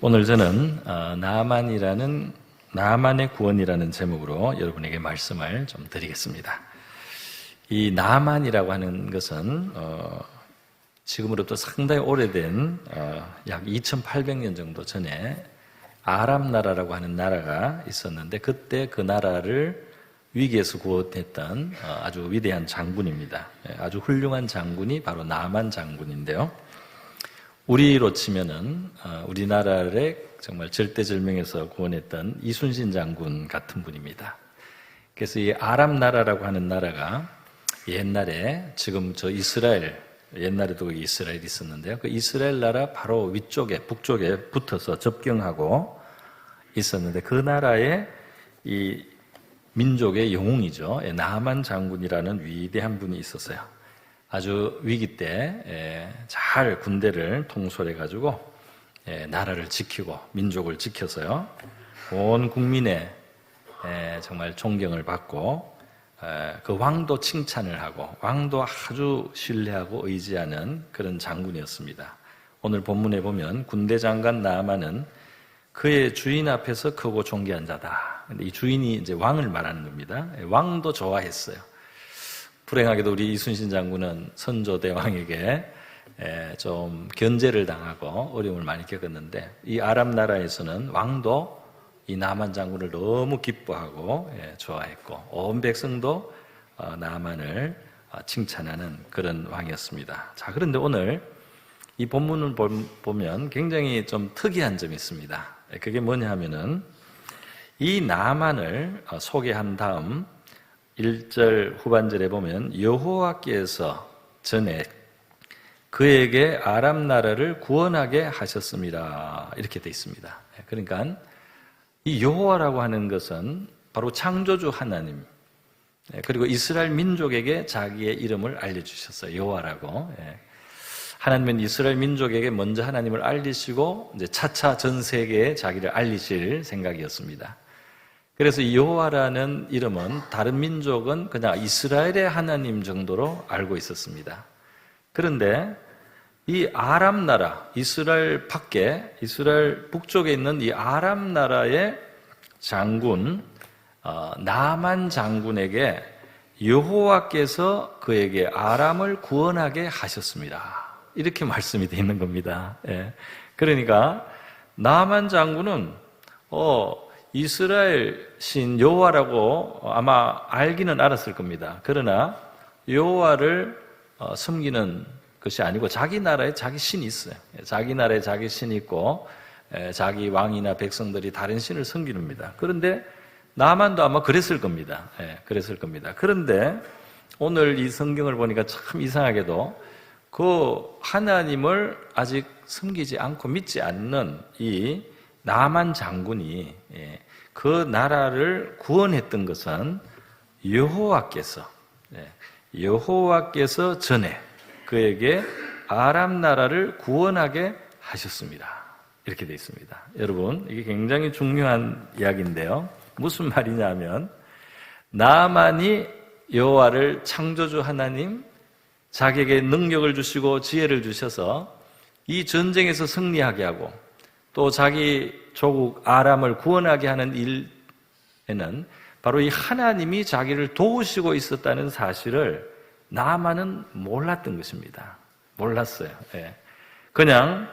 오늘 저는 나만의 구원이라는 제목으로 여러분에게 말씀을 좀 드리겠습니다. 이 나만이라고 하는 것은 지금으로부터 상당히 오래된 약 2800년 정도 전에 아람 나라라고 하는 나라가 있었는데, 그때 그 나라를 위기에서 구원했던 아주 위대한 장군입니다. 아주 훌륭한 장군이 바로 나만 장군인데요. 우리로 치면은 우리나라를 정말 절대절명에서 구원했던 이순신 장군 같은 분입니다. 그래서 이 아람 나라라고 하는 나라가 옛날에, 지금 저 이스라엘, 옛날에도 이스라엘이 있었는데요, 그 이스라엘 나라 바로 위쪽에, 북쪽에 붙어서 접경하고 있었는데, 그 나라의 이 민족의 영웅이죠, 나만 장군이라는 위대한 분이 있었어요. 아주 위기 때 잘 군대를 통솔해가지고 나라를 지키고 민족을 지켜서요, 온 국민의 정말 존경을 받고 그 왕도 칭찬을 하고 왕도 아주 신뢰하고 의지하는 그런 장군이었습니다. 오늘 본문에 보면 군대 장관 나아만은 그의 주인 앞에서 크고 존귀한 자다. 근데 이 주인이 이제 왕을 말하는 겁니다. 왕도 좋아했어요. 불행하게도 우리 이순신 장군은 선조대왕에게 좀 견제를 당하고 어려움을 많이 겪었는데, 이 아람 나라에서는 왕도 이 나만 장군을 너무 기뻐하고 좋아했고, 온 백성도 나만을 칭찬하는 그런 왕이었습니다. 자, 그런데 오늘 이 본문을 보면 굉장히 좀 특이한 점이 있습니다. 그게 뭐냐 하면은, 이 나만을 소개한 다음 1절 후반절에 보면 여호와께서 전에 그에게 아람 나라를 구원하게 하셨습니다, 이렇게 되어 있습니다. 그러니까 이 여호와라고 하는 것은 바로 창조주 하나님, 그리고 이스라엘 민족에게 자기의 이름을 알려주셨어요. 여호와라고. 하나님은 이스라엘 민족에게 먼저 하나님을 알리시고 이제 차차 전 세계에 자기를 알리실 생각이었습니다. 그래서 이 여호와라는 이름은 다른 민족은 그냥 이스라엘의 하나님 정도로 알고 있었습니다. 그런데 이 아람 나라, 이스라엘 밖에, 이스라엘 북쪽에 있는 이 아람 나라의 장군 나만 장군에게 여호와께서 그에게 아람을 구원하게 하셨습니다, 이렇게 말씀이 되어 있는 겁니다. 그러니까 나만 장군은 이스라엘 신 여호와라고 아마 알기는 알았을 겁니다. 그러나 여호와를 섬기는 것이 아니고 자기 나라에 자기 신이 있어요. 자기 나라에 자기 신이 있고 자기 왕이나 백성들이 다른 신을 섬기는입니다. 그런데 나만도 아마 그랬을 겁니다. 그랬을 겁니다. 그런데 오늘 이 성경을 보니까 참 이상하게도 그 하나님을 아직 섬기지 않고 믿지 않는 이 나만 장군이 그 나라를 구원했던 것은 여호와께서 전에 그에게 아람 나라를 구원하게 하셨습니다, 이렇게 되어 있습니다. 여러분, 이게 굉장히 중요한 이야기인데요, 무슨 말이냐면, 나만이 여호와를 창조주 하나님, 자기에게 능력을 주시고 지혜를 주셔서 이 전쟁에서 승리하게 하고 또 자기 조국 아람을 구원하게 하는 일에는 바로 이 하나님이 자기를 도우시고 있었다는 사실을 나만은 몰랐던 것입니다. 몰랐어요. 그냥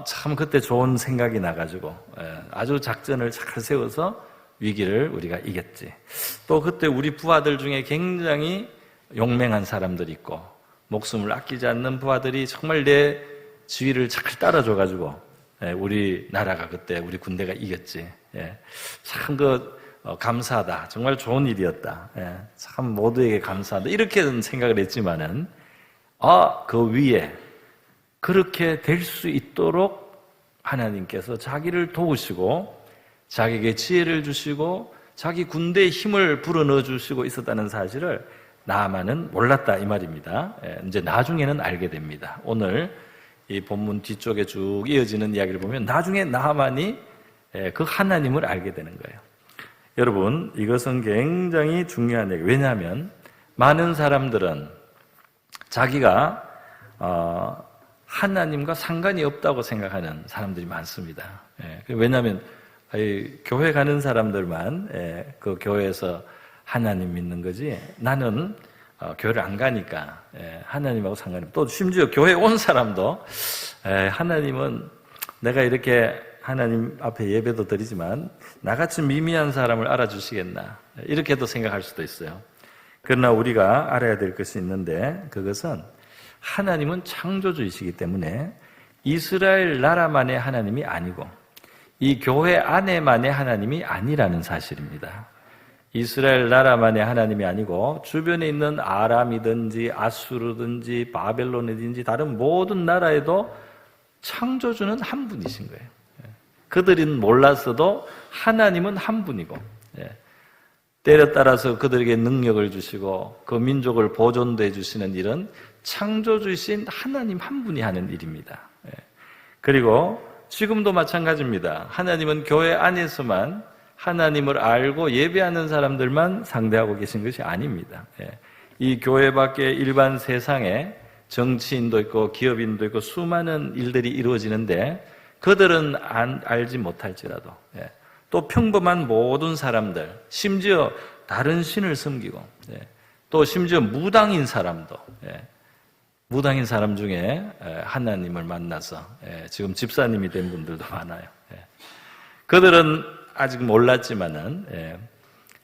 참 그때 좋은 생각이 나가지고 아주 작전을 잘 세워서 위기를 우리가 이겼지. 또 그때 우리 부하들 중에 굉장히 용맹한 사람들이 있고 목숨을 아끼지 않는 부하들이 정말 내 지휘를 잘 따라줘가지고 우리 나라가 그때 우리 군대가 이겼지. 참 감사하다. 정말 좋은 일이었다. 참 모두에게 감사하다. 이렇게 생각을 했지만은 그 위에 그렇게 될 수 있도록 하나님께서 자기를 도우시고 자기에게 지혜를 주시고 자기 군대에 힘을 불어넣어 주시고 있었다는 사실을 나만은 몰랐다, 이 말입니다. 이제 나중에는 알게 됩니다. 오늘 이 본문 뒤쪽에 쭉 이어지는 이야기를 보면 나중에 나만이 그 하나님을 알게 되는 거예요. 여러분, 이것은 굉장히 중요한 얘기예요. 왜냐하면 많은 사람들은 자기가 하나님과 상관이 없다고 생각하는 사람들이 많습니다. 왜냐하면 교회 가는 사람들만 그 교회에서 하나님 믿는 거지, 나는 교회를 안 가니까 하나님하고 상관이 없다. 또 심지어 교회 온 사람도 하나님은 내가 이렇게 하나님 앞에 예배도 드리지만 나같이 미미한 사람을 알아주시겠나, 이렇게도 생각할 수도 있어요. 그러나 우리가 알아야 될 것이 있는데, 그것은 하나님은 창조주이시기 때문에 이스라엘 나라만의 하나님이 아니고 이 교회 안에만의 하나님이 아니라는 사실입니다. 이스라엘 나라만의 하나님이 아니고 주변에 있는 아람이든지 아수르든지 바벨론이든지 다른 모든 나라에도 창조주는 한 분이신 거예요. 그들은 몰랐어도 하나님은 한 분이고, 때에 따라서 그들에게 능력을 주시고 그 민족을 보존도 해주시는 일은 창조주이신 하나님 한 분이 하는 일입니다. 그리고 지금도 마찬가지입니다. 하나님은 교회 안에서만 하나님을 알고 예배하는 사람들만 상대하고 계신 것이 아닙니다. 이 교회 밖에 일반 세상에 정치인도 있고 기업인도 있고 수많은 일들이 이루어지는데 그들은 알지 못할지라도 또 평범한 모든 사람들, 심지어 다른 신을 섬기고 또 심지어 무당인 사람도, 무당인 사람 중에 하나님을 만나서 지금 집사님이 된 분들도 많아요. 그들은 아직 몰랐지만은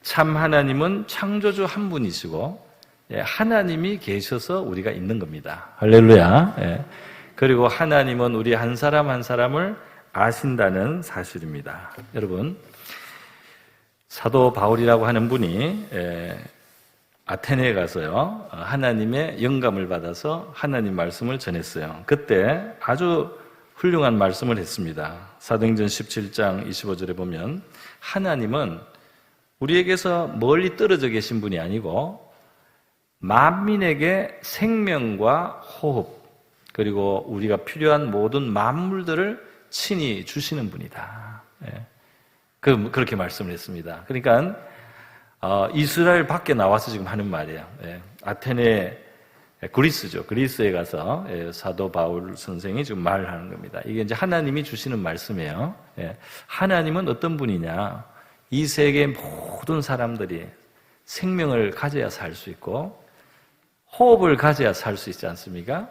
참 하나님은 창조주 한 분이시고 하나님이 계셔서 우리가 있는 겁니다. 할렐루야. 그리고 하나님은 우리 한 사람 한 사람을 아신다는 사실입니다. 여러분, 사도 바울이라고 하는 분이 아테네에 가서요, 하나님의 영감을 받아서 하나님 말씀을 전했어요. 그때 아주 훌륭한 말씀을 했습니다. 사도행전 17장 25절에 보면 하나님은 우리에게서 멀리 떨어져 계신 분이 아니고 만민에게 생명과 호흡, 그리고 우리가 필요한 모든 만물들을 친히 주시는 분이다. 그렇게 말씀을 했습니다. 그러니까 이스라엘 밖에 나와서 지금 하는 말이에요. 아테네, 그리스죠. 그리스에 가서 사도 바울 선생이 지금 말을 하는 겁니다. 이게 이제 하나님이 주시는 말씀이에요. 하나님은 어떤 분이냐? 이 세계 모든 사람들이 생명을 가져야 살 수 있고 호흡을 가져야 살 수 있지 않습니까?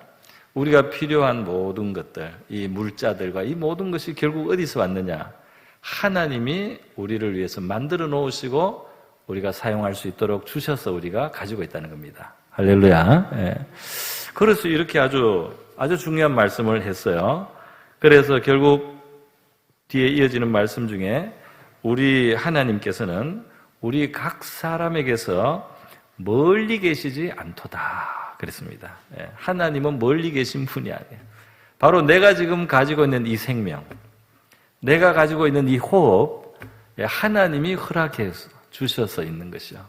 우리가 필요한 모든 것들, 이 물자들과 이 모든 것이 결국 어디서 왔느냐? 하나님이 우리를 위해서 만들어 놓으시고 우리가 사용할 수 있도록 주셔서 우리가 가지고 있다는 겁니다. 할렐루야. 그래서 이렇게 아주 중요한 말씀을 했어요. 그래서 결국 뒤에 이어지는 말씀 중에 우리 하나님께서는 우리 각 사람에게서 멀리 계시지 않도다 그랬습니다. 하나님은 멀리 계신 분이 아니에요. 바로 내가 지금 가지고 있는 이 생명, 내가 가지고 있는 이 호흡, 하나님이 허락해 주셔서 있는 것이요.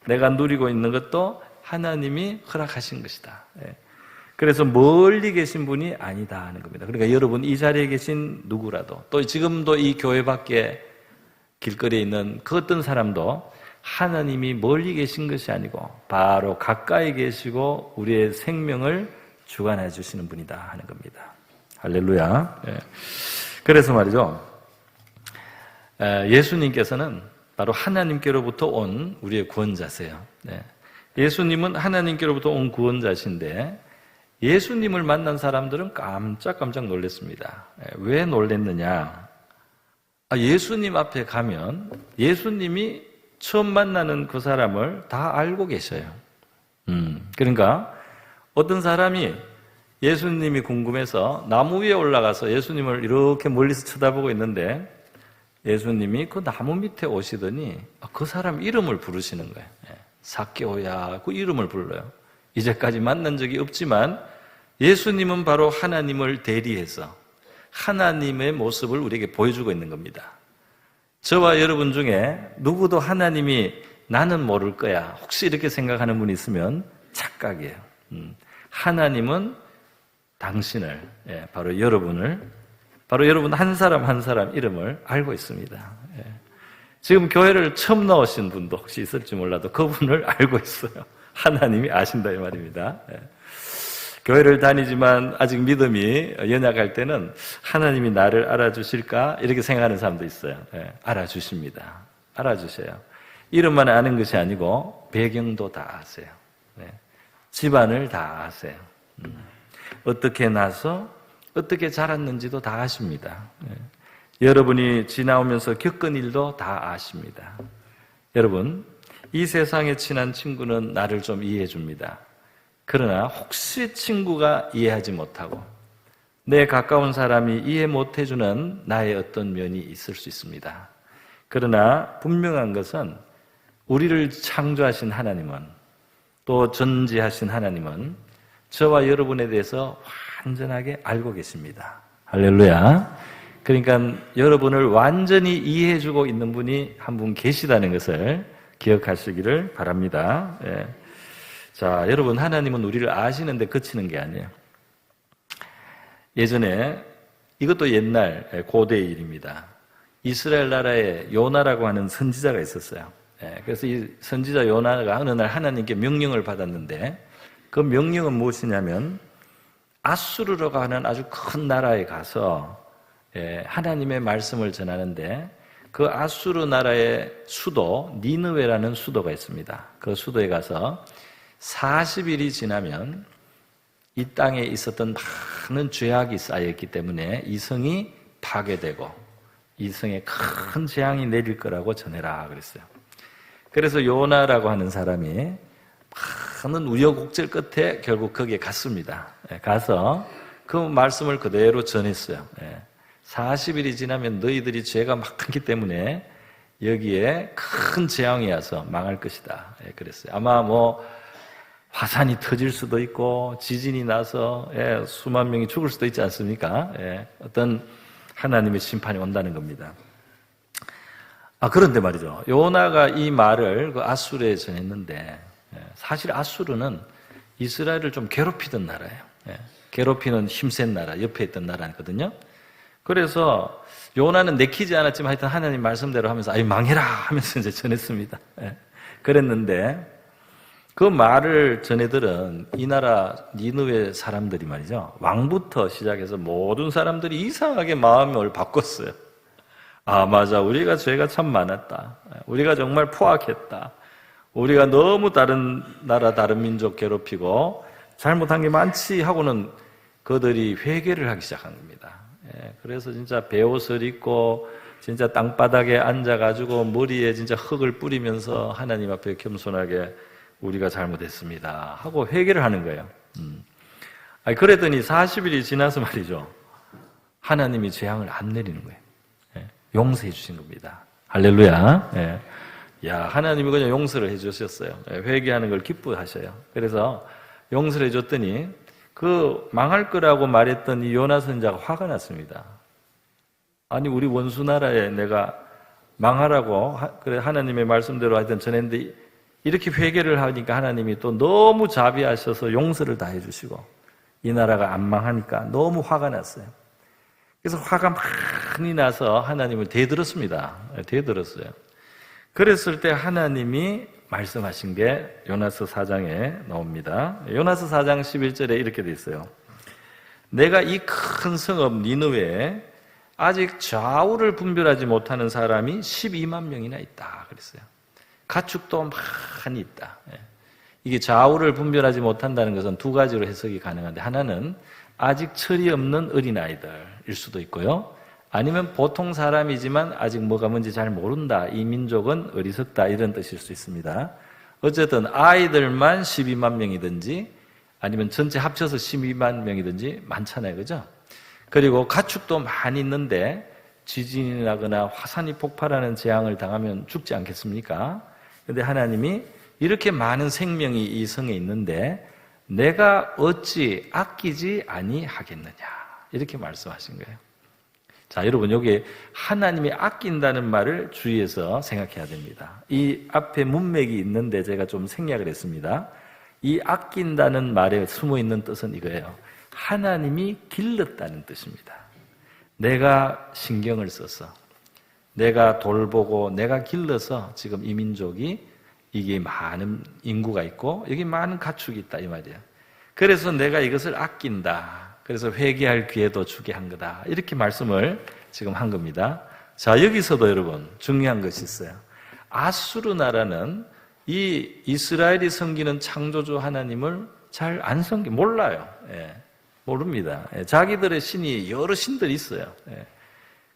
내가 누리고 있는 것도 하나님이 허락하신 것이다. 그래서 멀리 계신 분이 아니다 하는 겁니다. 그러니까 여러분 이 자리에 계신 누구라도, 또 지금도 이 교회 밖에 길거리에 있는 그 어떤 사람도 하나님이 멀리 계신 것이 아니고 바로 가까이 계시고 우리의 생명을 주관해 주시는 분이다 하는 겁니다. 할렐루야. 그래서 말이죠, 예수님께서는 바로 하나님께로부터 온 우리의 구원자세요. 예수님은 하나님께로부터 온 구원자신데 예수님을 만난 사람들은 깜짝깜짝 놀랐습니다. 왜 놀랐느냐? 예수님 앞에 가면 예수님이 처음 만나는 그 사람을 다 알고 계셔요. 그러니까 어떤 사람이 예수님이 궁금해서 나무 위에 올라가서 예수님을 이렇게 멀리서 쳐다보고 있는데 예수님이 그 나무 밑에 오시더니 그 사람 이름을 부르시는 거예요. 삭개오야, 그 이름을 불러요. 이제까지 만난 적이 없지만 예수님은 바로 하나님을 대리해서 하나님의 모습을 우리에게 보여주고 있는 겁니다. 저와 여러분 중에 누구도 하나님이 나는 모를 거야, 혹시 이렇게 생각하는 분이 있으면 착각이에요. 하나님은 당신을, 바로 여러분을, 바로 여러분 한 사람 한 사람 이름을 알고 있습니다. 지금 교회를 처음 나오신 분도 혹시 있을지 몰라도 그분을 알고 있어요. 하나님이 아신다 이 말입니다. 교회를 다니지만 아직 믿음이 연약할 때는 하나님이 나를 알아주실까? 이렇게 생각하는 사람도 있어요. 예, 알아주십니다. 알아주셔요. 이름만 아는 것이 아니고 배경도 다 아세요. 예, 집안을 다 아세요. 어떻게 나서 어떻게 자랐는지도 다 아십니다. 예, 여러분이 지나오면서 겪은 일도 다 아십니다. 여러분, 이 세상에 친한 친구는 나를 좀 이해해 줍니다. 그러나 혹시 친구가 이해하지 못하고 내 가까운 사람이 이해 못해주는 나의 어떤 면이 있을 수 있습니다. 그러나 분명한 것은 우리를 창조하신 하나님은, 또 전지하신 하나님은 저와 여러분에 대해서 완전하게 알고 계십니다. 할렐루야. 그러니까 여러분을 완전히 이해해주고 있는 분이 한 분 계시다는 것을 기억하시기를 바랍니다. 예. 자, 여러분, 하나님은 우리를 아시는데 그치는 게 아니에요. 예전에, 이것도 옛날 고대의 일입니다. 이스라엘 나라에 요나라고 하는 선지자가 있었어요. 그래서 이 선지자 요나가 어느 날 하나님께 명령을 받았는데, 그 명령은 무엇이냐면 아수르라고 하는 아주 큰 나라에 가서 하나님의 말씀을 전하는데, 그 아수르 나라의 수도 니느웨라는 수도가 있습니다. 그 수도에 가서 40일이 지나면 이 땅에 있었던 많은 죄악이 쌓여있기 때문에 이 성이 파괴되고 이 성에 큰 재앙이 내릴 거라고 전해라 그랬어요. 그래서 요나라고 하는 사람이 많은 우여곡절 끝에 결국 거기에 갔습니다. 가서 그 말씀을 그대로 전했어요. 40일이 지나면 너희들이 죄가 많기 때문에 여기에 큰 재앙이 와서 망할 것이다. 그랬어요. 아마 화산이 터질 수도 있고 지진이 나서 수만 명이 죽을 수도 있지 않습니까? 어떤 하나님의 심판이 온다는 겁니다. 그런데 말이죠. 요나가 이 말을 그 아수르에 전했는데, 사실 아수르는 이스라엘을 좀 괴롭히던 나라예요. 괴롭히는 힘센 나라, 옆에 있던 나라거든요. 그래서 요나는 내키지 않았지만 하여튼 하나님 말씀대로 하면서 망해라 하면서 이제 전했습니다. 그랬는데 그 말을 전해들은 이 나라 니느웨 사람들이 말이죠. 왕부터 시작해서 모든 사람들이 이상하게 마음을 바꿨어요. 맞아. 우리가 죄가 참 많았다. 우리가 정말 포악했다. 우리가 너무 다른 나라, 다른 민족 괴롭히고 잘못한 게 많지 하고는 그들이 회개를 하기 시작한 겁니다. 그래서 진짜 베옷을 입고 진짜 땅바닥에 앉아가지고 머리에 진짜 흙을 뿌리면서 하나님 앞에 겸손하게 우리가 잘못했습니다 하고 회개를 하는 거예요. 그랬더니 40일이 지나서 말이죠. 하나님이 재앙을 안 내리는 거예요. 용서해 주신 겁니다. 할렐루야. 하나님이 그냥 용서를 해 주셨어요. 회개하는 걸 기뻐하셔요. 그래서 용서를 해 줬더니 그 망할 거라고 말했던 이 요나 선지자가 화가 났습니다. 아니, 우리 원수 나라에 내가 망하라고 그래 하나님의 말씀대로 하여튼 전했는데 이렇게 회개를 하니까 하나님이 또 너무 자비하셔서 용서를 다 해주시고 이 나라가 안 망하니까 너무 화가 났어요. 그래서 화가 많이 나서 하나님을 대들었습니다. 대들었어요. 그랬을 때 하나님이 말씀하신 게 요나서 4장에 나옵니다. 요나서 4장 11절에 이렇게 돼 있어요. 내가 이 큰 성읍 니느웨에 아직 좌우를 분별하지 못하는 사람이 12만 명이나 있다 그랬어요. 가축도 많이 있다. 이게 좌우를 분별하지 못한다는 것은 두 가지로 해석이 가능한데, 하나는 아직 철이 없는 어린아이들일 수도 있고요. 아니면 보통 사람이지만 아직 뭐가 뭔지 잘 모른다. 이 민족은 어리석다. 이런 뜻일 수 있습니다. 어쨌든 아이들만 12만 명이든지 아니면 전체 합쳐서 12만 명이든지 많잖아요. 그죠? 그리고 가축도 많이 있는데 지진이 나거나 화산이 폭발하는 재앙을 당하면 죽지 않겠습니까? 그런데 하나님이 이렇게 많은 생명이 이 성에 있는데 내가 어찌 아끼지 아니하겠느냐 이렇게 말씀하신 거예요. 자, 여러분, 여기 하나님이 아낀다는 말을 주의해서 생각해야 됩니다. 이 앞에 문맥이 있는데 제가 좀 생략을 했습니다. 이 아낀다는 말에 숨어있는 뜻은 이거예요. 하나님이 길렀다는 뜻입니다. 내가 신경을 써서, 내가 돌보고, 내가 길러서 지금 이 민족이 이게 많은 인구가 있고 여기 많은 가축이 있다 이 말이에요. 그래서 내가 이것을 아낀다. 그래서 회개할 기회도 주게 한 거다. 이렇게 말씀을 지금 한 겁니다. 자, 여기서도 여러분 중요한 것이 있어요. 아수르 나라는 이 이스라엘이 섬기는 창조주 하나님을 잘 안 몰라요. 모릅니다. 자기들의 신이 여러 신들이 있어요.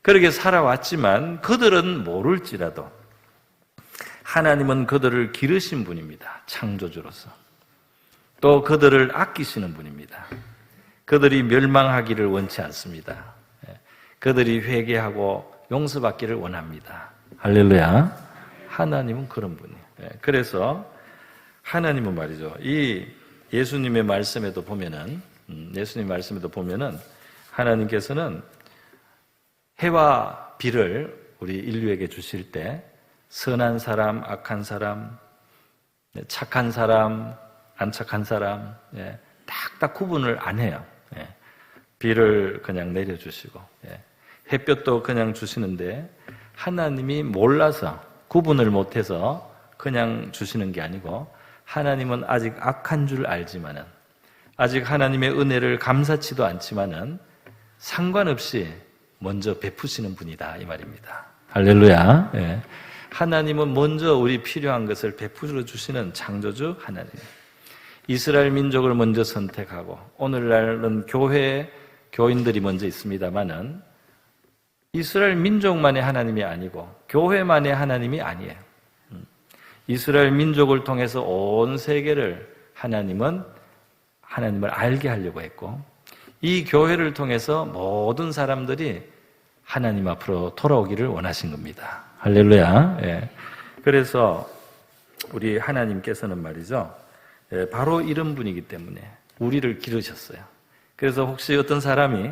그렇게 살아왔지만 그들은 모를지라도 하나님은 그들을 기르신 분입니다. 창조주로서. 또 그들을 아끼시는 분입니다. 그들이 멸망하기를 원치 않습니다. 그들이 회개하고 용서받기를 원합니다. 할렐루야. 하나님은 그런 분이에요. 그래서 하나님은 말이죠. 이 예수님의 말씀에도 보면은 하나님께서는 해와 비를 우리 인류에게 주실 때 선한 사람, 악한 사람, 착한 사람, 안 착한 사람, 딱딱 구분을 안 해요. 비를 그냥 내려주시고, 햇볕도 그냥 주시는데 하나님이 몰라서 구분을 못해서 그냥 주시는 게 아니고 하나님은 아직 악한 줄 알지만은 아직 하나님의 은혜를 감사치도 않지만은 상관없이 먼저 베푸시는 분이다 이 말입니다. 할렐루야. 하나님은 먼저 우리 필요한 것을 베풀어 주시는 창조주 하나님. 이스라엘 민족을 먼저 선택하고 오늘날은 교인들이 먼저 있습니다만은 이스라엘 민족만의 하나님이 아니고 교회만의 하나님이 아니에요. 이스라엘 민족을 통해서 온 세계를 하나님을 알게 하려고 했고 이 교회를 통해서 모든 사람들이 하나님 앞으로 돌아오기를 원하신 겁니다. 할렐루야. 그래서 우리 하나님께서는 말이죠. 바로 이런 분이기 때문에 우리를 기르셨어요. 그래서 혹시 어떤 사람이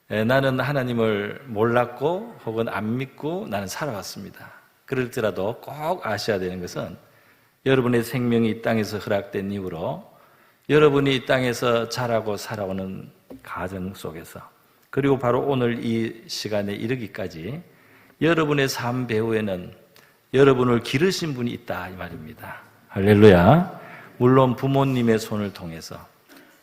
나는 하나님을 몰랐고 혹은 안 믿고 나는 살아왔습니다. 그럴지라도 꼭 아셔야 되는 것은 여러분의 생명이 이 땅에서 허락된 이후로 여러분이 이 땅에서 자라고 살아오는 가정 속에서 그리고 바로 오늘 이 시간에 이르기까지 여러분의 삶 배후에는 여러분을 기르신 분이 있다 이 말입니다. 할렐루야. 물론 부모님의 손을 통해서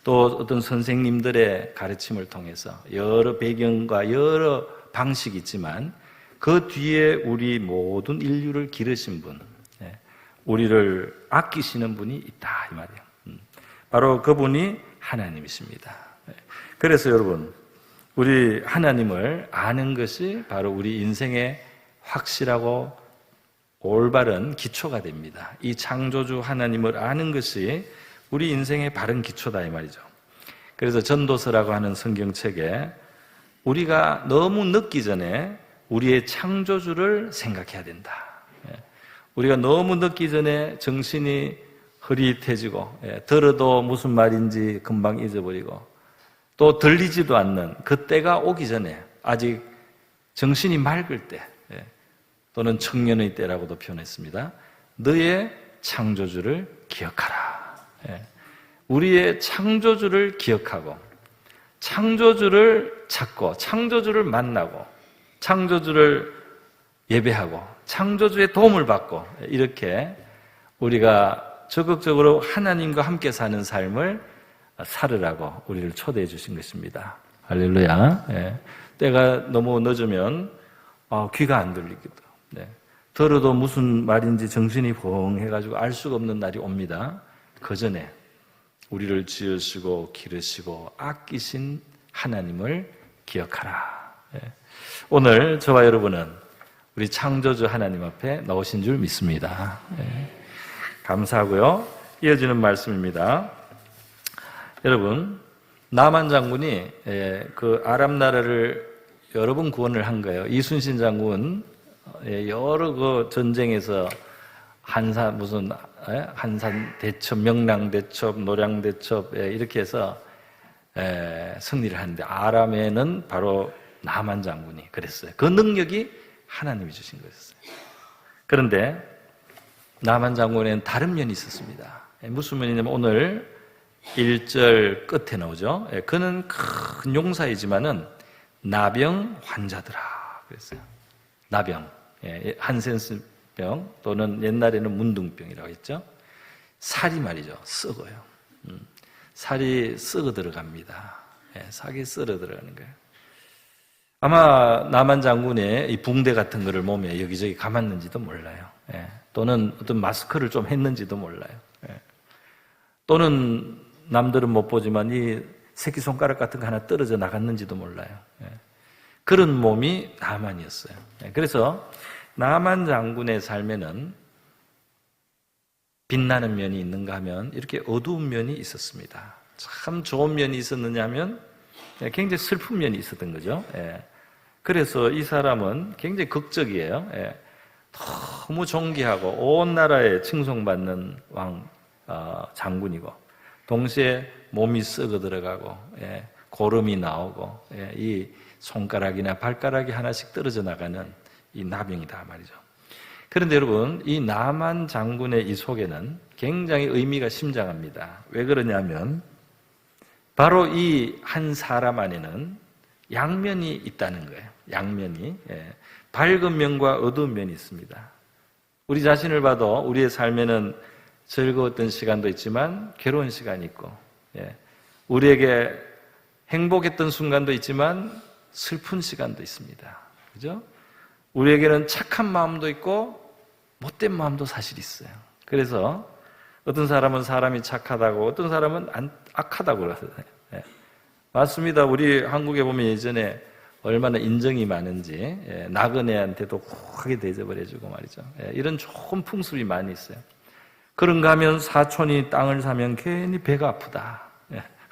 또 어떤 선생님들의 가르침을 통해서 여러 배경과 여러 방식이 있지만 그 뒤에 우리 모든 인류를 기르신 분, 우리를 아끼시는 분이 있다 이 말이에요. 바로 그분이 하나님이십니다. 그래서 여러분 우리 하나님을 아는 것이 바로 우리 인생의 확실하고 올바른 기초가 됩니다. 이 창조주 하나님을 아는 것이 우리 인생의 바른 기초다 이 말이죠. 그래서 전도서라고 하는 성경책에 우리가 너무 늦기 전에 우리의 창조주를 생각해야 된다. 우리가 너무 늦기 전에 정신이 흐릿해지고 들어도 무슨 말인지 금방 잊어버리고 또 들리지도 않는 그때가 오기 전에 아직 정신이 맑을 때 또는 청년의 때라고도 표현했습니다. 너의 창조주를 기억하라. 우리의 창조주를 기억하고 창조주를 찾고 창조주를 만나고 창조주를 예배하고 창조주의 도움을 받고 이렇게 우리가 적극적으로 하나님과 함께 사는 삶을 살으라고 우리를 초대해 주신 것입니다. 할렐루야. 때가 너무 늦으면 귀가 안 들리기도 들어도 무슨 말인지 정신이 벙해가지고 알 수가 없는 날이 옵니다. 그 전에 우리를 지으시고 기르시고 아끼신 하나님을 기억하라. 오늘 저와 여러분은 우리 창조주 하나님 앞에 나오신 줄 믿습니다. 감사하고요. 이어지는 말씀입니다. 여러분, 나만 장군이 그 아람 나라를 여러 번 구원을 한 거예요. 이순신 장군 여러 그 전쟁에서 한산 대첩, 명랑 대첩, 노량 대첩 이렇게 해서 승리를 하는데 아람에는 바로 나만 장군이 그랬어요. 그 능력이 하나님이 주신 거였어요. 그런데 나만 장군에는 다른 면이 있었습니다. 무슨 면이냐면 오늘 1절 끝에 나오죠. 그는 큰 용사이지만은 나병 환자더라 그랬어요. 나병, 한센스병 또는 옛날에는 문둥병이라고 했죠. 살이 말이죠 썩어요. 살이 썩어 들어갑니다. 살이 썰어 들어가는 거예요. 아마 나만 장군의 이 붕대 같은 거를 몸에 여기저기 감았는지도 몰라요. 또는 어떤 마스크를 좀 했는지도 몰라요. 또는 남들은 못 보지만 이 새끼손가락 같은 거 하나 떨어져 나갔는지도 몰라요. 그런 몸이 나만이었어요. 그래서 나만 장군의 삶에는 빛나는 면이 있는가 하면 이렇게 어두운 면이 있었습니다. 참 좋은 면이 있었느냐 하면 굉장히 슬픈 면이 있었던 거죠. 그래서 이 사람은 굉장히 극적이에요. 너무 존귀하고 온 나라에 칭송받는 장군이고 동시에 몸이 썩어 들어가고 고름이 나오고 이 손가락이나 발가락이 하나씩 떨어져 나가는 이 나병이다 말이죠. 그런데 여러분, 이 나만 장군의 이 속에는 굉장히 의미가 심장합니다. 왜 그러냐면 바로 이 한 사람 안에는 양면이 있다는 거예요. 양면이. 밝은 면과 어두운 면이 있습니다. 우리 자신을 봐도 우리의 삶에는 즐거웠던 시간도 있지만 괴로운 시간이 있고, 우리에게 행복했던 순간도 있지만 슬픈 시간도 있습니다. 그죠? 우리에게는 착한 마음도 있고 못된 마음도 사실 있어요. 그래서 어떤 사람은 사람이 착하다고, 어떤 사람은 악하다고 그러세요. 맞습니다. 우리 한국에 보면 예전에 얼마나 인정이 많은지 나그네한테도 후하게 대접을 해주고 말이죠. 이런 좋은 풍습이 많이 있어요. 그런가 하면 사촌이 땅을 사면 괜히 배가 아프다.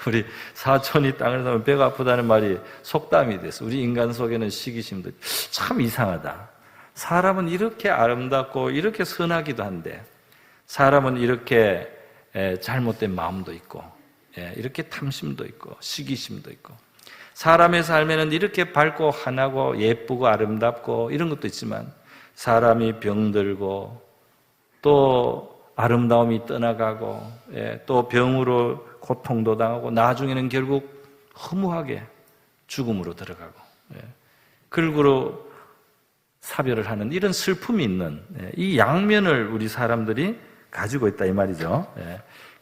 우리 사촌이 땅을 사면 배가 아프다는 말이 속담이 됐어. 우리 인간 속에는 시기심도 참 이상하다. 사람은 이렇게 아름답고 이렇게 선하기도 한데 사람은 이렇게 잘못된 마음도 있고 이렇게 탐심도 있고 시기심도 있고 사람의 삶에는 이렇게 밝고 환하고 예쁘고 아름답고 이런 것도 있지만 사람이 병들고 또 아름다움이 떠나가고 또 병으로 고통도 당하고 나중에는 결국 허무하게 죽음으로 들어가고 극으로 사별을 하는 이런 슬픔이 있는 이 양면을 우리 사람들이 가지고 있다 이 말이죠.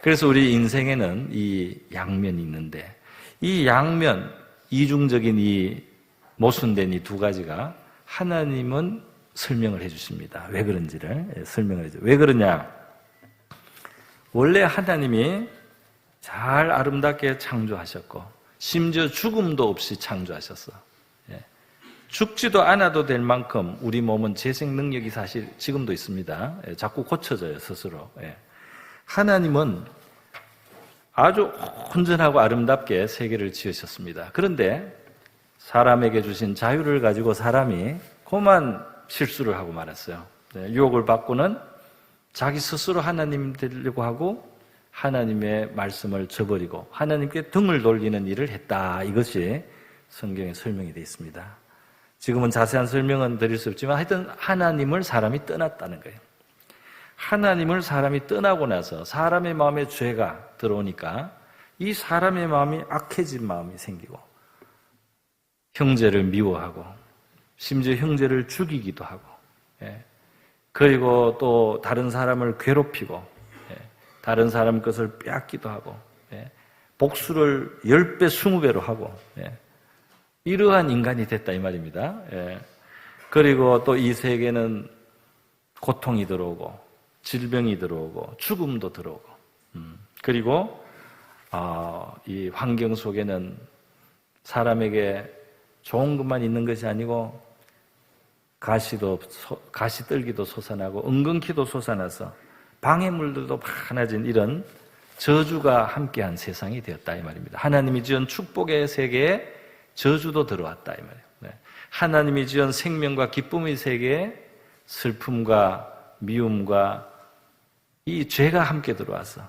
그래서 우리 인생에는 이 양면이 있는데 이 양면, 이중적인 이 모순된 이 두 가지가 하나님은 설명을 해주십니다. 왜 그런지를 설명을 해줘요. 왜 그러냐? 원래 하나님이 잘 아름답게 창조하셨고 심지어 죽음도 없이 창조하셨어. 죽지도 않아도 될 만큼 우리 몸은 재생 능력이 사실 지금도 있습니다. 자꾸 고쳐져요 스스로. 하나님은 아주 온전하고 아름답게 세계를 지으셨습니다. 그런데 사람에게 주신 자유를 가지고 사람이 그만 실수를 하고 말았어요. 유혹을 받고는 자기 스스로 하나님 되려고 하고 하나님의 말씀을 저버리고 하나님께 등을 돌리는 일을 했다. 이것이 성경에 설명이 되어 있습니다. 지금은 자세한 설명은 드릴 수 없지만 하여튼 하나님을 사람이 떠났다는 거예요. 하나님을 사람이 떠나고 나서 사람의 마음에 죄가 들어오니까 이 사람의 마음이 악해진 마음이 생기고 형제를 미워하고 심지어 형제를 죽이기도 하고 그리고 또 다른 사람을 괴롭히고 다른 사람 것을 빼앗기도 하고 복수를 10배, 20배로 하고 이러한 인간이 됐다 이 말입니다. 그리고 또 이 세계는 고통이 들어오고 질병이 들어오고 죽음도 들어오고 그리고 이 환경 속에는 사람에게 좋은 것만 있는 것이 아니고 가시떨기도 솟아나고 은근키도 솟아나서 방해물들도 많아진 이런 저주가 함께한 세상이 되었다 이 말입니다. 하나님이 지은 축복의 세계에 저주도 들어왔다 이 말이에요. 하나님이 지은 생명과 기쁨의 세계에 슬픔과 미움과 이 죄가 함께 들어와서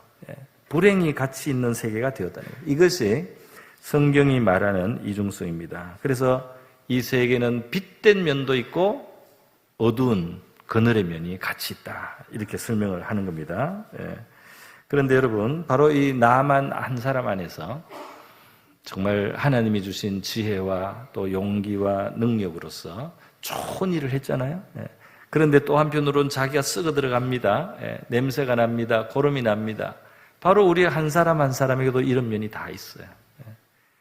불행이 같이 있는 세계가 되었다는 거예요. 이것이 성경이 말하는 이중성입니다. 그래서 이 세계는 빛된 면도 있고 어두운 그늘의 면이 같이 있다. 이렇게 설명을 하는 겁니다. 그런데 여러분, 바로 이 나만 한 사람 안에서 정말 하나님이 주신 지혜와 또 용기와 능력으로서 좋은 일을 했잖아요. 그런데 또 한편으로는 자기가 썩어 들어갑니다. 냄새가 납니다. 고름이 납니다. 바로 우리 한 사람 한 사람에게도 이런 면이 다 있어요.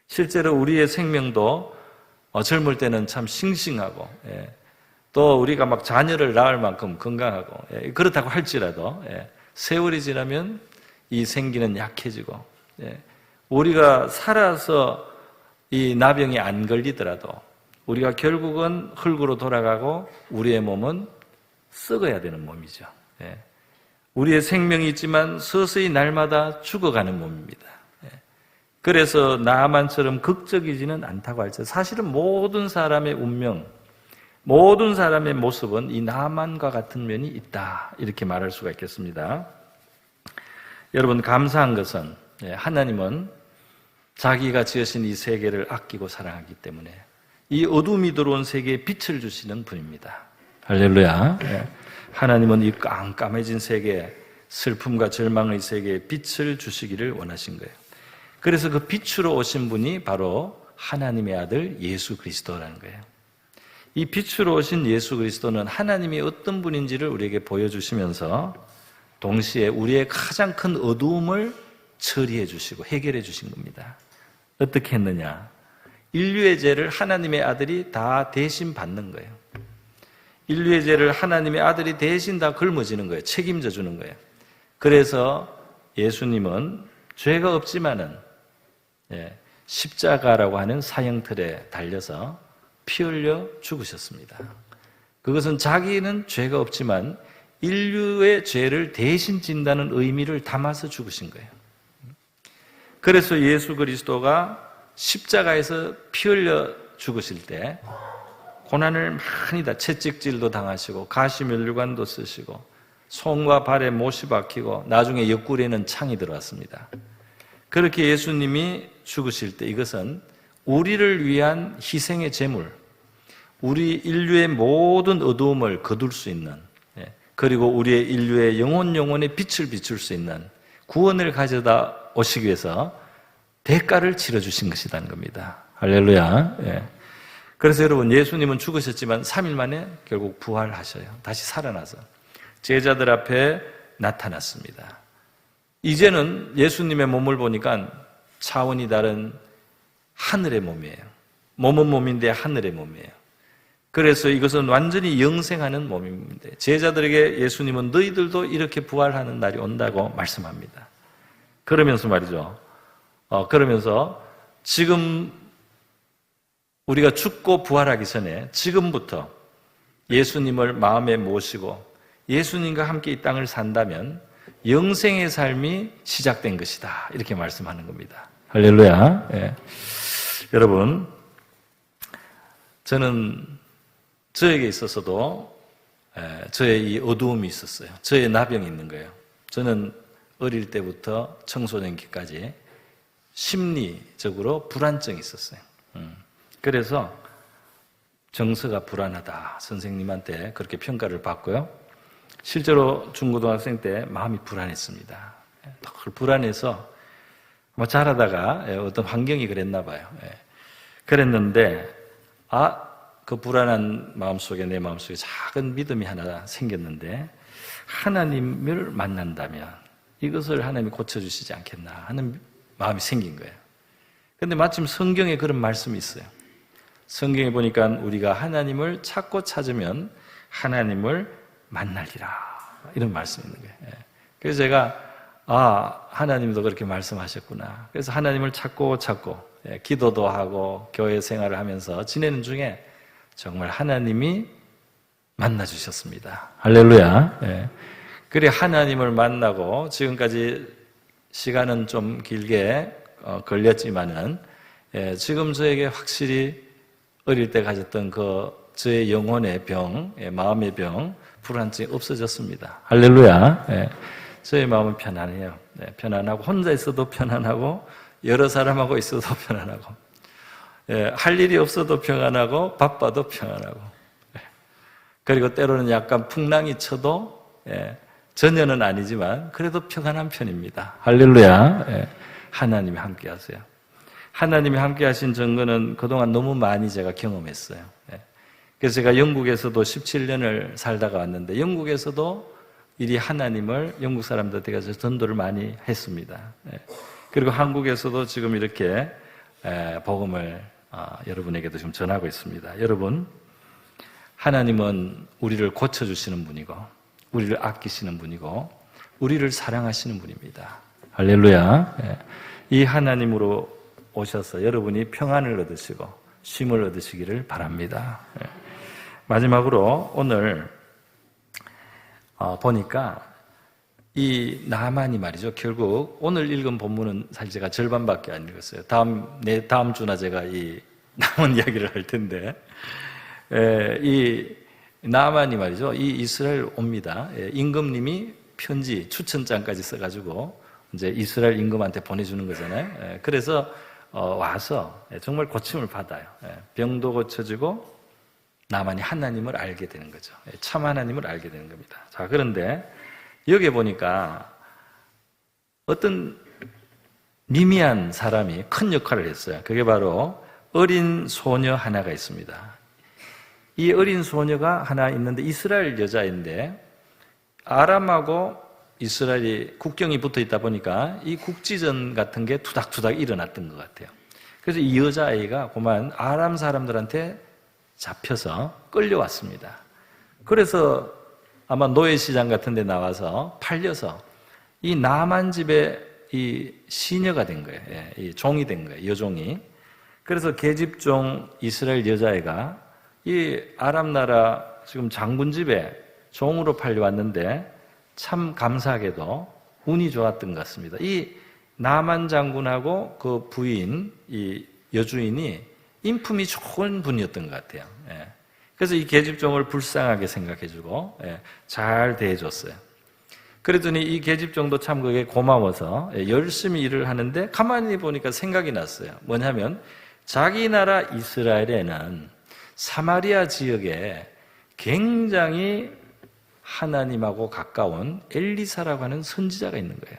실제로 우리의 생명도 젊을 때는 참 싱싱하고, 또 우리가 막 자녀를 낳을 만큼 건강하고, 그렇다고 할지라도 세월이 지나면 이 생기는 약해지고, 우리가 살아서 이 나병이 안 걸리더라도 우리가 결국은 흙으로 돌아가고 우리의 몸은 썩어야 되는 몸이죠. 우리의 생명이 있지만 서서히 날마다 죽어가는 몸입니다. 그래서 나만처럼 극적이지는 않다고 할지 사실은 모든 사람의 운명, 모든 사람의 모습은 이 나만과 같은 면이 있다, 이렇게 말할 수가 있겠습니다. 여러분, 감사한 것은 하나님은 자기가 지으신 이 세계를 아끼고 사랑하기 때문에 이 어둠이 들어온 세계에 빛을 주시는 분입니다. 할렐루야. 하나님은 이 깜깜해진 세계에, 슬픔과 절망의 세계에 빛을 주시기를 원하신 거예요. 그래서 그 빛으로 오신 분이 바로 하나님의 아들 예수 그리스도라는 거예요. 이 빛으로 오신 예수 그리스도는 하나님이 어떤 분인지를 우리에게 보여주시면서 동시에 우리의 가장 큰 어두움을 처리해 주시고 해결해 주신 겁니다. 어떻게 했느냐? 인류의 죄를 하나님의 아들이 다 대신 받는 거예요. 인류의 죄를 하나님의 아들이 대신 다 걸머지는 거예요. 책임져 주는 거예요. 그래서 예수님은 죄가 없지만은 십자가라고 하는 사형틀에 달려서 피 흘려 죽으셨습니다. 그것은 자기는 죄가 없지만 인류의 죄를 대신 진다는 의미를 담아서 죽으신 거예요. 그래서 예수 그리스도가 십자가에서 피 흘려 죽으실 때 고난을 많이 다, 채찍질도 당하시고 가시면류관도 쓰시고 손과 발에 못이 박히고 나중에 옆구리에는 창이 들어왔습니다. 그렇게 예수님이 죽으실 때 이것은 우리를 위한 희생의 제물, 우리 인류의 모든 어두움을 거둘 수 있는, 그리고 우리의 인류의 영혼의 빛을 비출 수 있는 구원을 가져다 오시기 위해서 대가를 치러주신 것이라는 겁니다. 할렐루야. 그래서 여러분, 예수님은 죽으셨지만 3일 만에 결국 부활하셔요. 다시 살아나서 제자들 앞에 나타났습니다. 이제는 예수님의 몸을 보니까 차원이 다른 하늘의 몸이에요. 몸은 몸인데 하늘의 몸이에요. 그래서 이것은 완전히 영생하는 몸입니다. 제자들에게 예수님은 너희들도 이렇게 부활하는 날이 온다고 말씀합니다. 그러면서 말이죠. 그러면서 지금 우리가 죽고 부활하기 전에 지금부터 예수님을 마음에 모시고 예수님과 함께 이 땅을 산다면 영생의 삶이 시작된 것이다, 이렇게 말씀하는 겁니다. 할렐루야. 여러분, 저는 저에게 있어서도 저의 이 어두움이 있었어요. 저의 나병이 있는 거예요. 저는 어릴 때부터 청소년기까지 심리적으로 불안증이 있었어요. 그래서 정서가 불안하다, 선생님한테 그렇게 평가를 받고요. 실제로 중고등학생 때 마음이 불안했습니다. 불안해서 자라다가 어떤 환경이 그랬나 봐요. 그랬는데 그 불안한 마음속에, 내 마음속에 작은 믿음이 하나 생겼는데, 하나님을 만난다면 이것을 하나님이 고쳐주시지 않겠나 하는 마음이 생긴 거예요. 그런데 마침 성경에 그런 말씀이 있어요. 성경에 보니까 우리가 하나님을 찾고 찾으면 하나님을 만나리라, 이런 말씀이 있는 거예요. 그래서 제가 하나님도 그렇게 말씀하셨구나. 그래서 하나님을 찾고 기도도 하고 교회 생활을 하면서 지내는 중에 정말 하나님이 만나주셨습니다. 할렐루야. 그래 하나님을 만나고 지금까지 시간은 좀 길게 걸렸지만은 지금 저에게 확실히 어릴 때 가졌던 그 저의 영혼의 병, 마음의 병, 불안증이 없어졌습니다. 할렐루야. 저의 마음은 편안해요. 편안하고 혼자 있어도 편안하고 여러 사람하고 있어도 편안하고 할 일이 없어도 평안하고 바빠도 평안하고 그리고 때로는 약간 풍랑이 쳐도 전혀는 아니지만 그래도 평안한 편입니다. 할렐루야. 하나님이 함께 하세요. 하나님이 함께 하신 증거는 그동안 너무 많이 제가 경험했어요. 그래서 제가 영국에서도 17년을 살다가 왔는데 영국에서도 이리 하나님을 영국 사람들한테 가서 전도를 많이 했습니다. 그리고 한국에서도 지금 이렇게 복음을 여러분에게도 지금 전하고 있습니다. 여러분, 하나님은 우리를 고쳐주시는 분이고 우리를 아끼시는 분이고 우리를 사랑하시는 분입니다. 할렐루야. 이 하나님으로 오셔서 여러분이 평안을 얻으시고 쉼을 얻으시기를 바랍니다. 마지막으로 오늘 보니까 이 나만이 말이죠. 결국 오늘 읽은 본문은 사실 제가 절반밖에 안 읽었어요. 다음 주나 제가 이 남은 이야기를 할 텐데, 이 나만이 말이죠. 이 이스라엘 옵니다. 임금님이 편지 추천장까지 써가지고 이제 이스라엘 임금한테 보내주는 거잖아요. 그래서 와서 정말 고침을 받아요. 병도 고쳐지고 나만이 하나님을 알게 되는 거죠. 참 하나님을 알게 되는 겁니다. 자, 그런데 여기 보니까 어떤 미미한 사람이 큰 역할을 했어요. 그게 바로 어린 소녀 하나가 있습니다. 이 어린 소녀가 하나 있는데 이스라엘 여자인데 아람하고 이스라엘이 국경이 붙어 있다 보니까 이 국지전 같은 게 투닥투닥 일어났던 것 같아요. 그래서 이 여자아이가 그만 아람 사람들한테 잡혀서 끌려왔습니다. 그래서 아마 노예시장 같은 데 나와서 팔려서 이 나만 집에 이 시녀가 된 거예요. 이 종이 된 거예요. 여종이. 그래서 계집종 이스라엘 여자애가 이 아람 나라 지금 장군 집에 종으로 팔려왔는데 참 감사하게도 운이 좋았던 것 같습니다. 이 나만 장군하고 그 부인, 이 여주인이 인품이 좋은 분이었던 것 같아요. 그래서 이 계집종을 불쌍하게 생각해주고 잘 대해줬어요. 그랬더니 이 계집종도 참 그게 고마워서 열심히 일을 하는데 가만히 보니까 생각이 났어요. 뭐냐면 자기 나라 이스라엘에는 사마리아 지역에 굉장히 하나님하고 가까운 엘리사라고 하는 선지자가 있는 거예요.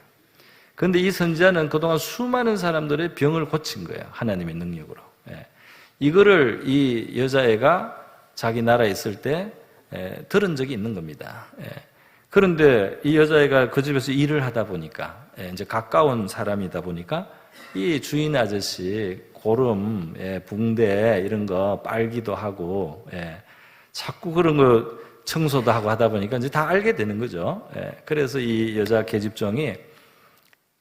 그런데 이 선지자는 그동안 수많은 사람들의 병을 고친 거예요. 하나님의 능력으로. 이거를 이 여자애가 자기 나라에 있을 때 들은 적이 있는 겁니다. 그런데 이 여자애가 그 집에서 일을 하다 보니까 이제 가까운 사람이다 보니까 이 주인 아저씨 고름, 붕대 이런 거 빨기도 하고 자꾸 그런 거 청소도 하고 하다 보니까 이제 다 알게 되는 거죠. 그래서 이 여자 계집종이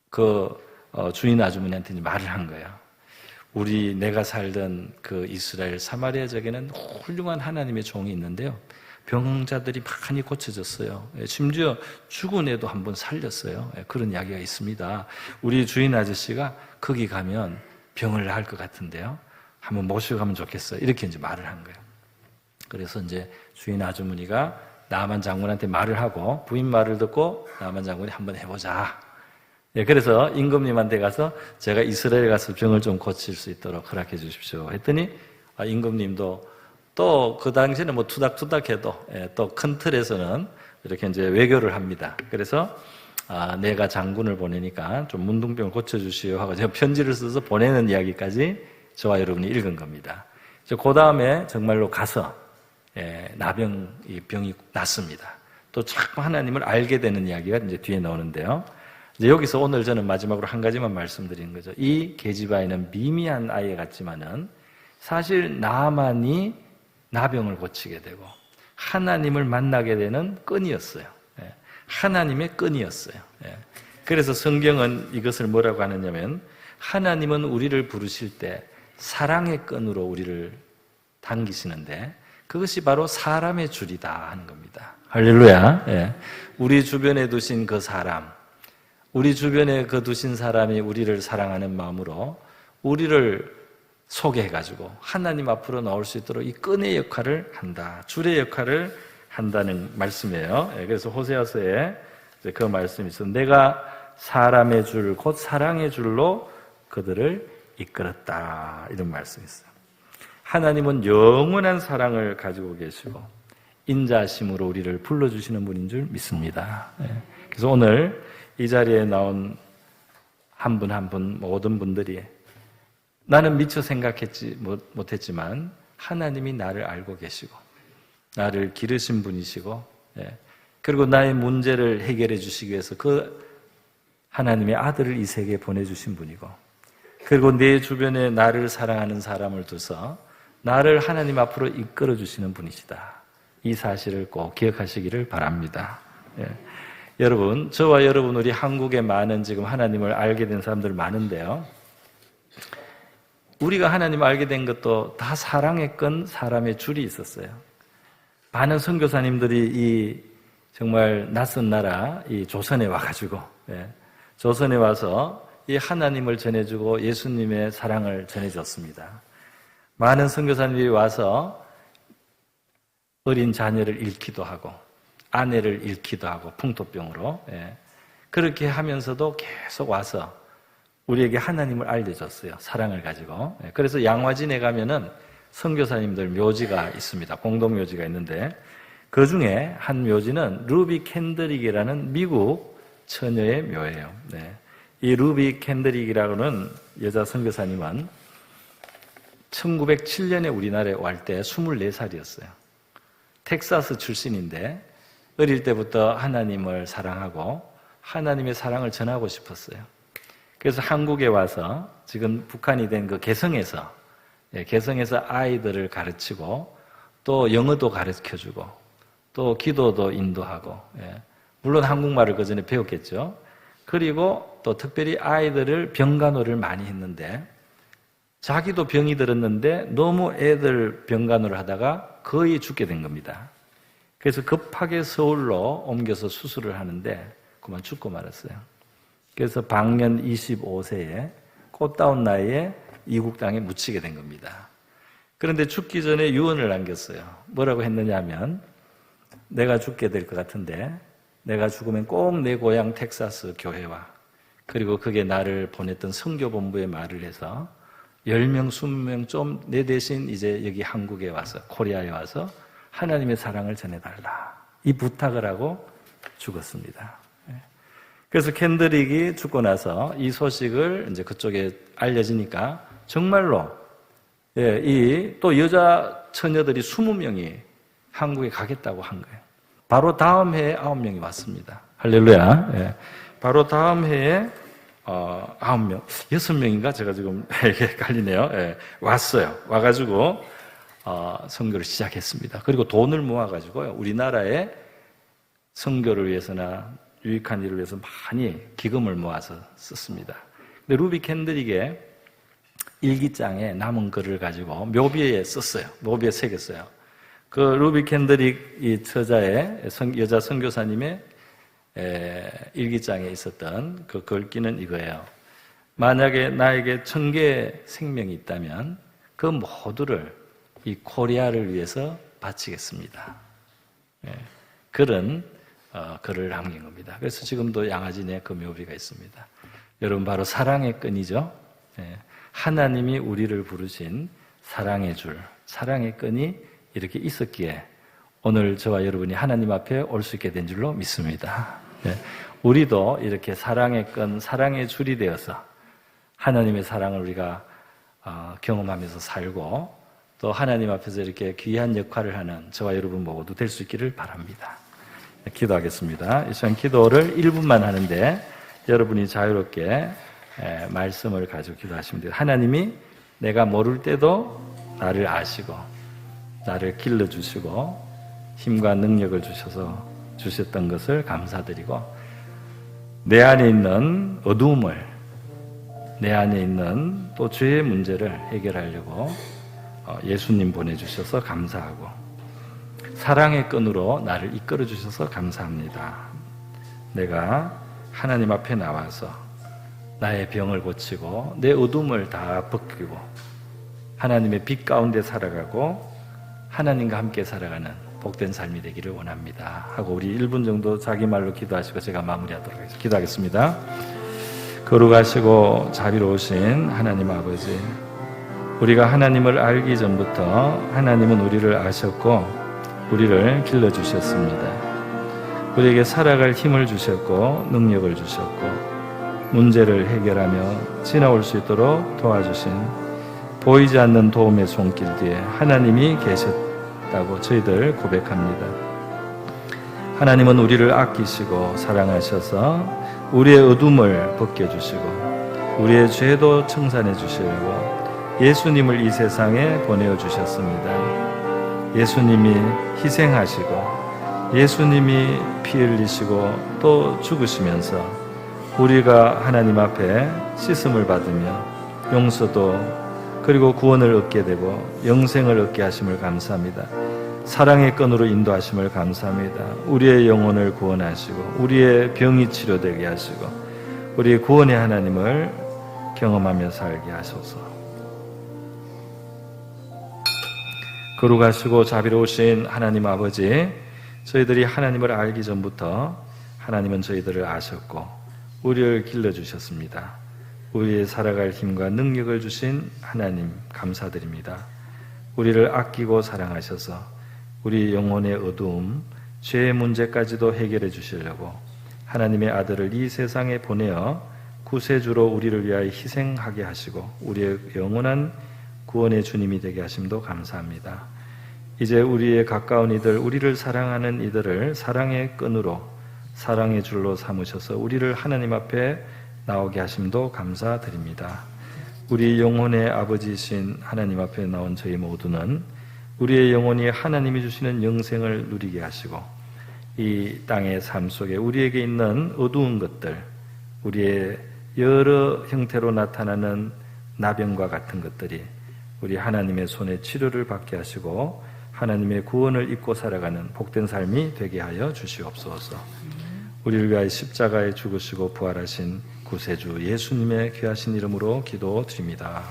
그 주인 아주머니한테 이제 말을 한 거예요. 내가 살던 그 이스라엘 사마리아 지역에는 훌륭한 하나님의 종이 있는데요. 병자들이 많이 고쳐졌어요. 심지어 죽은 애도 한번 살렸어요. 그런 이야기가 있습니다. 우리 주인 아저씨가 거기 가면 병을 나을 것 같은데요. 한번 모시고 가면 좋겠어요. 이렇게 이제 말을 한 거예요. 그래서 이제 주인 아주머니가 나만 장군한테 말을 하고 부인 말을 듣고 나만 장군이 한번 해보자. 그래서 임금님한테 가서 제가 이스라엘 가서 병을 좀 고칠 수 있도록 허락해 주십시오 했더니 임금님도 또 그 당시에는 뭐 투닥투닥해도 또 큰 틀에서는 이렇게 이제 외교를 합니다. 그래서 내가 장군을 보내니까 좀 문둥병을 고쳐주시오 하고 제가 편지를 써서 보내는 이야기까지 저와 여러분이 읽은 겁니다. 그 다음에 정말로 가서 병이 났습니다. 또 자꾸 하나님을 알게 되는 이야기가 이제 뒤에 나오는데요. 이제 여기서 오늘 저는 마지막으로 한 가지만 말씀드리는 거죠. 이 계집아이는 미미한 아이 같지만은 사실 나만이 나병을 고치게 되고 하나님을 만나게 되는 끈이었어요. 하나님의 끈이었어요. 그래서 성경은 이것을 뭐라고 하느냐면 하나님은 우리를 부르실 때 사랑의 끈으로 우리를 당기시는데 그것이 바로 사람의 줄이다 하는 겁니다. 할렐루야. 우리 주변에 두신 그 사람, 우리 주변에 그 두신 사람이 우리를 사랑하는 마음으로 우리를 소개해가지고 하나님 앞으로 나올 수 있도록 이 끈의 역할을 한다. 줄의 역할을 한다는 말씀이에요. 그래서 호세아서에 그 말씀이 있어. 내가 사람의 줄, 곧 사랑의 줄로 그들을 이끌었다. 이런 말씀이 있어요. 하나님은 영원한 사랑을 가지고 계시고 인자심으로 우리를 불러주시는 분인 줄 믿습니다. 그래서 오늘 이 자리에 나온 한 분 한 분 모든 분들이 나는 미처 생각했지 못했지만 하나님이 나를 알고 계시고 나를 기르신 분이시고 그리고 나의 문제를 해결해 주시기 위해서 그 하나님의 아들을 이 세계에 보내주신 분이고, 그리고 내 주변에 나를 사랑하는 사람을 둬서 나를 하나님 앞으로 이끌어 주시는 분이시다. 이 사실을 꼭 기억하시기를 바랍니다. 예. 여러분, 저와 여러분, 우리 한국에 많은 지금 하나님을 알게 된 사람들 많은데요, 우리가 하나님을 알게 된 것도 다 사랑에 끈 사람의 줄이 있었어요. 많은 선교사님들이 이 정말 낯선 나라 이 조선에 와가지고, 조선에 와서 이 하나님을 전해주고 예수님의 사랑을 전해줬습니다. 많은 선교사님들이 와서 어린 자녀를 잃기도 하고 아내를 잃기도 하고 풍토병으로, 그렇게 하면서도 계속 와서 우리에게 하나님을 알려줬어요. 사랑을 가지고. 그래서 양화진에 가면은 선교사님들 묘지가 있습니다. 공동 묘지가 있는데 그 중에 한 묘지는 루비 캔드릭이라는 미국 처녀의 묘예요. 이 루비 캔드릭이라고는 여자 선교사님은 1907년에 우리나라에 올 때 24살이었어요. 텍사스 출신인데 어릴 때부터 하나님을 사랑하고 하나님의 사랑을 전하고 싶었어요. 그래서 한국에 와서 지금 북한이 된 그 개성에서 아이들을 가르치고 또 영어도 가르쳐주고 또 기도도 인도하고, 물론 한국말을 그 전에 배웠겠죠. 그리고 또 특별히 아이들을 병간호를 많이 했는데 자기도 병이 들었는데 너무 애들 병간호를 하다가 거의 죽게 된 겁니다. 그래서 급하게 서울로 옮겨서 수술을 하는데 그만 죽고 말았어요. 그래서 방년 25세에 꽃다운 나이에 이국 땅에 묻히게 된 겁니다. 그런데 죽기 전에 유언을 남겼어요. 뭐라고 했느냐 하면, 내가 죽게 될 것 같은데 내가 죽으면 꼭 내 고향 텍사스 교회와 그리고 그게 나를 보냈던 선교본부에 말을 해서 10명, 20명 좀 내 대신 이제 여기 한국에 와서, 코리아에 와서 하나님의 사랑을 전해달라. 이 부탁을 하고 죽었습니다. 그래서 캔드릭이 죽고 나서 이 소식을 이제 그쪽에 알려지니까 정말로, 또 여자 처녀들이 20명이 한국에 가겠다고 한 거예요. 바로 다음 해에 9명이 왔습니다. 할렐루야. 바로 다음 해에 9명, 6명인가? 제가 지금 헷갈리네요. 왔어요. 와가지고 선교를 시작했습니다. 그리고 돈을 모아가지고요, 우리나라에 선교를 위해서나 유익한 일을 위해서 많이 기금을 모아서 썼습니다. 근데 루비 캔드릭의 일기장에 남은 글을 가지고 묘비에 썼어요. 묘비에 새겼어요. 그 루비 캔드릭 이 처자의 여자 선교사님의 일기장에 있었던 그 글귀는 이거예요. 만약에 나에게 1000개의 생명이 있다면 그 모두를 이 코리아를 위해서 바치겠습니다. 그런 글을 남긴 겁니다. 그래서 지금도 양화진에 그 묘비가 있습니다. 여러분, 바로 사랑의 끈이죠. 하나님이 우리를 부르신 사랑의 줄, 사랑의 끈이 이렇게 있었기에 오늘 저와 여러분이 하나님 앞에 올 수 있게 된 줄로 믿습니다. 우리도 이렇게 사랑의 끈, 사랑의 줄이 되어서 하나님의 사랑을 우리가 경험하면서 살고 또 하나님 앞에서 이렇게 귀한 역할을 하는 저와 여러분 모두 될 수 있기를 바랍니다. 기도하겠습니다. 이 시간 기도를 1분만 하는데 여러분이 자유롭게 말씀을 가지고 기도하시면 돼요. 하나님이 내가 모를 때도 나를 아시고 나를 길러주시고 힘과 능력을 주셨던 것을 감사드리고, 내 안에 있는 어두움을, 내 안에 있는 또 죄의 문제를 해결하려고 예수님 보내주셔서 감사하고, 사랑의 끈으로 나를 이끌어 주셔서 감사합니다. 내가 하나님 앞에 나와서 나의 병을 고치고 내 어둠을 다 벗기고 하나님의 빛 가운데 살아가고 하나님과 함께 살아가는 복된 삶이 되기를 원합니다 하고 우리 1분 정도 자기 말로 기도하시고 제가 마무리하도록 하겠습니다. 기도하겠습니다. 거룩하시고 자비로우신 하나님 아버지, 우리가 하나님을 알기 전부터 하나님은 우리를 아셨고 우리를 길러주셨습니다. 우리에게 살아갈 힘을 주셨고 능력을 주셨고 문제를 해결하며 지나올 수 있도록 도와주신 보이지 않는 도움의 손길 뒤에 하나님이 계셨다고 저희들 고백합니다. 하나님은 우리를 아끼시고 사랑하셔서 우리의 어둠을 벗겨주시고 우리의 죄도 청산해 주시려고 예수님을 이 세상에 보내어 주셨습니다. 예수님이 희생하시고 예수님이 피 흘리시고 또 죽으시면서 우리가 하나님 앞에 씻음을 받으며 용서도 그리고 구원을 얻게 되고 영생을 얻게 하심을 감사합니다. 사랑의 끈으로 인도하심을 감사합니다. 우리의 영혼을 구원하시고 우리의 병이 치료되게 하시고 우리 구원의 하나님을 경험하며 살게 하소서. 거룩하시고 자비로우신 하나님 아버지, 저희들이 하나님을 알기 전부터 하나님은 저희들을 아셨고 우리를 길러주셨습니다. 우리의 살아갈 힘과 능력을 주신 하나님 감사드립니다. 우리를 아끼고 사랑하셔서 우리 영혼의 어두움, 죄의 문제까지도 해결해 주시려고 하나님의 아들을 이 세상에 보내어 구세주로 우리를 위하여 희생하게 하시고 우리의 영원한 구원의 주님이 되게 하심도 감사합니다. 이제 우리의 가까운 이들, 우리를 사랑하는 이들을 사랑의 끈으로, 사랑의 줄로 삼으셔서 우리를 하나님 앞에 나오게 하심도 감사드립니다. 우리 영혼의 아버지이신 하나님 앞에 나온 저희 모두는 우리의 영혼이 하나님이 주시는 영생을 누리게 하시고 이 땅의 삶 속에 우리에게 있는 어두운 것들, 우리의 여러 형태로 나타나는 나병과 같은 것들이 우리 하나님의 손에 치료를 받게 하시고 하나님의 구원을 입고 살아가는 복된 삶이 되게 하여 주시옵소서. 우리를 위하여 십자가에 죽으시고 부활하신 구세주 예수님의 귀하신 이름으로 기도드립니다.